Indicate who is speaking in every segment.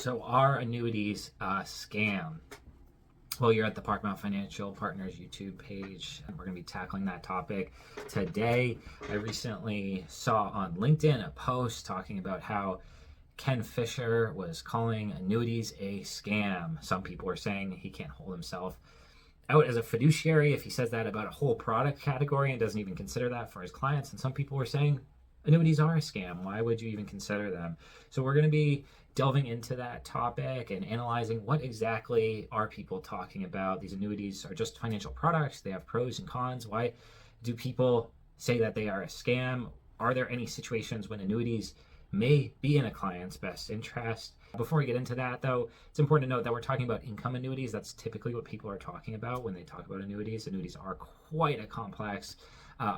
Speaker 1: So are annuities a scam? Well, you're at the Parkmount Financial Partners YouTube page, and we're going to be tackling that topic today. I recently saw on LinkedIn a post talking about how Ken Fisher was calling annuities a scam. Some people are saying he can't hold himself out as a fiduciary if he says that about a whole product category and doesn't even consider that for his clients. And some people were saying annuities are a scam. Why would you even consider them? So we're going to be delving into that topic and analyzing what exactly are people talking about. These annuities are just financial products. They have pros and cons. Why do people say that they are a scam? Are there any situations when annuities may be in a client's best interest? Before we get into that, though, it's important to note that we're talking about income annuities. That's typically what people are talking about when they talk about annuities. Annuities are quite a complex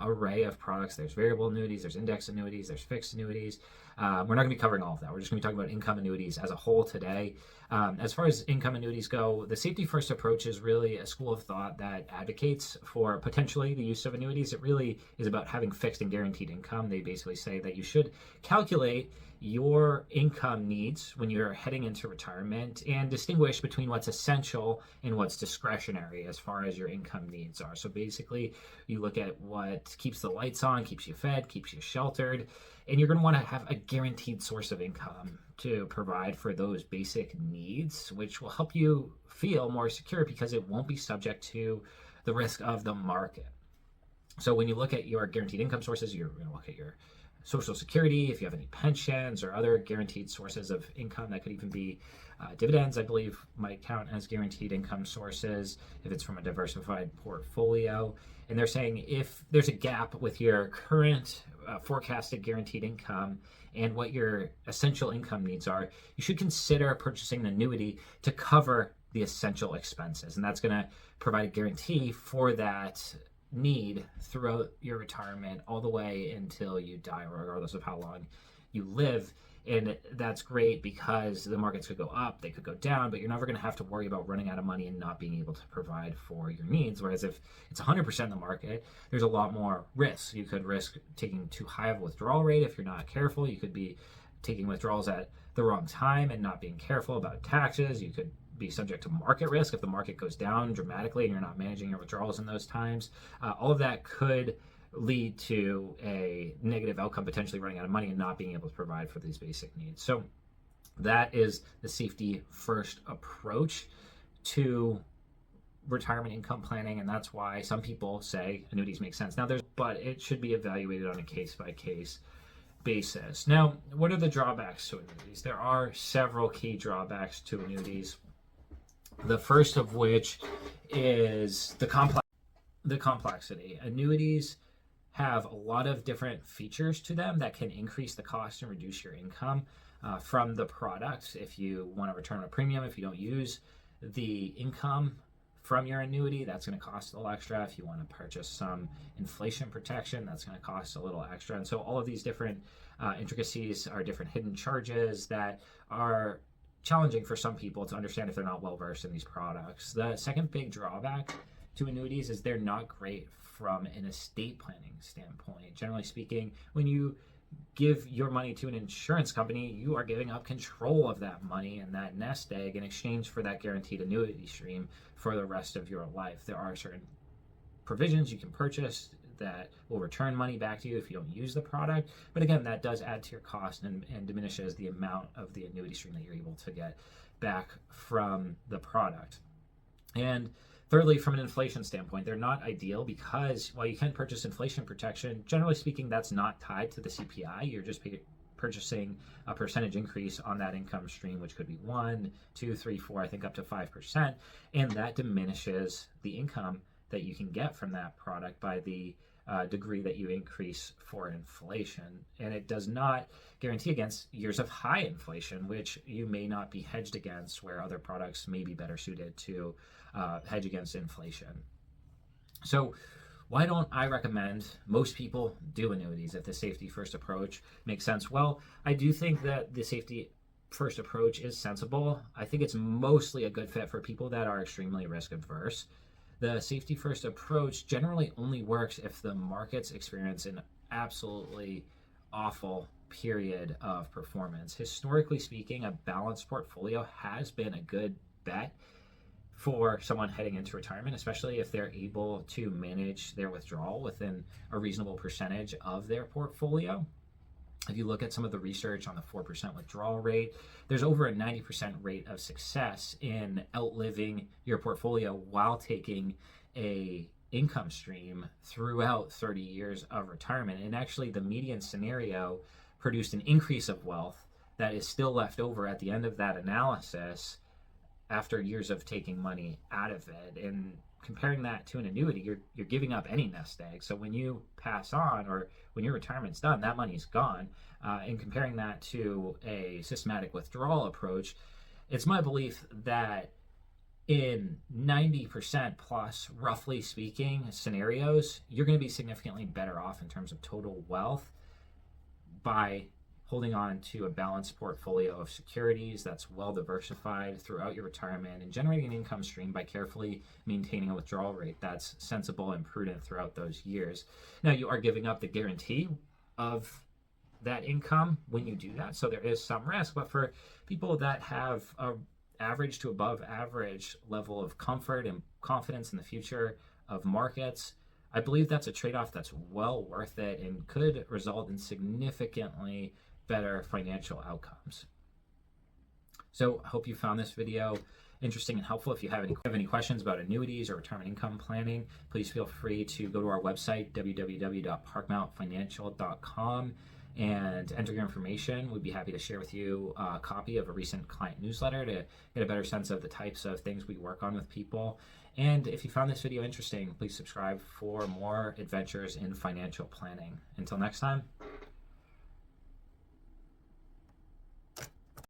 Speaker 1: array of products. There's variable annuities, there's index annuities, there's fixed annuities. We're not going to be covering all of that. We're just going to be talking about income annuities as a whole today. As far as income annuities go, the safety first approach is really a school of thought that advocates for potentially the use of annuities. It really is about having fixed and guaranteed income. They basically say that you should calculate your income needs when you're heading into retirement and distinguish between what's essential and what's discretionary as far as your income needs are. So basically, you look at what keeps the lights on, keeps you fed, keeps you sheltered, and you're going to want to have a guaranteed source of income to provide for those basic needs, which will help you feel more secure because it won't be subject to the risk of the market. So when you look at your guaranteed income sources, you're going to look at your Social Security, if you have any pensions or other guaranteed sources of income. That could even be dividends, I believe, might count as guaranteed income sources if it's from a diversified portfolio. And they're saying if there's a gap with your current forecasted guaranteed income and what your essential income needs are, you should consider purchasing an annuity to cover the essential expenses. And that's going to provide a guarantee for that need throughout your retirement all the way until you die, regardless of how long you live. And that's great because the markets could go up, they could go down, but you're never going to have to worry about running out of money and not being able to provide for your needs. Whereas if it's 100% in the market, there's a lot more risk. You could risk taking too high of a withdrawal rate if you're not careful. You could be taking withdrawals at the wrong time and not being careful about taxes. You could be subject to market risk if the market goes down dramatically and you're not managing your withdrawals in those times. All of that could lead to a negative outcome, potentially running out of money and not being able to provide for these basic needs. So that is the safety first approach to retirement income planning, and that's why some people say annuities make sense. But it should be evaluated on a case-by-case basis. Now, what are the drawbacks to annuities? There are several key drawbacks to annuities. The first of which is the complexity. Annuities have a lot of different features to them that can increase the cost and reduce your income from the product. If you want to return a premium, if you don't use the income from your annuity, that's going to cost a little extra. If you want to purchase some inflation protection, that's going to cost a little extra. And so all of these different intricacies are different hidden charges that are challenging for some people to understand if they're not well versed in these products. The second big drawback to annuities is they're not great from an estate planning standpoint. Generally speaking, when you give your money to an insurance company, you are giving up control of that money and that nest egg in exchange for that guaranteed annuity stream for the rest of your life. There are certain provisions you can purchase that will return money back to you if you don't use the product. But again, that does add to your cost and diminishes the amount of the annuity stream that you're able to get back from the product. And thirdly, from an inflation standpoint, they're not ideal because while you can purchase inflation protection, generally speaking, that's not tied to the CPI. You're just purchasing a percentage increase on that income stream, which could be 1, 2, 3, 4, I think up to 5%. And that diminishes the income that you can get from that product by the degree that you increase for inflation. And it does not guarantee against years of high inflation, which you may not be hedged against, where other products may be better suited to hedge against inflation. So why don't I recommend most people do annuities if the safety first approach makes sense? Well, I do think that the safety first approach is sensible. I think it's mostly a good fit for people that are extremely risk averse. The safety first approach generally only works if the markets experience an absolutely awful period of performance. Historically speaking, a balanced portfolio has been a good bet for someone heading into retirement, especially if they're able to manage their withdrawal within a reasonable percentage of their portfolio. If you look at some of the research on the 4% withdrawal rate, there's over a 90% rate of success in outliving your portfolio while taking a income stream throughout 30 years of retirement. And actually, the median scenario produced an increase of wealth that is still left over at the end of that analysis after years of taking money out of it. And comparing that to an annuity, you're giving up any nest egg. So when you pass on, or when your retirement's done, that money's gone. And comparing that to a systematic withdrawal approach, it's my belief that in 90% plus, roughly speaking, scenarios, you're going to be significantly better off in terms of total wealth by holding on to a balanced portfolio of securities that's well diversified throughout your retirement and generating an income stream by carefully maintaining a withdrawal rate that's sensible and prudent throughout those years. Now, you are giving up the guarantee of that income when you do that, so there is some risk. But for people that have a average to above average level of comfort and confidence in the future of markets, I believe that's a trade-off that's well worth it and could result in significantly better financial outcomes. So I hope you found this video interesting and helpful. If you have any questions about annuities or retirement income planning, please feel free to go to our website, www.parkmountfinancial.com, and enter your information. We'd be happy to share with you a copy of a recent client newsletter to get a better sense of the types of things we work on with people. And if you found this video interesting, please subscribe for more adventures in financial planning. Until next time.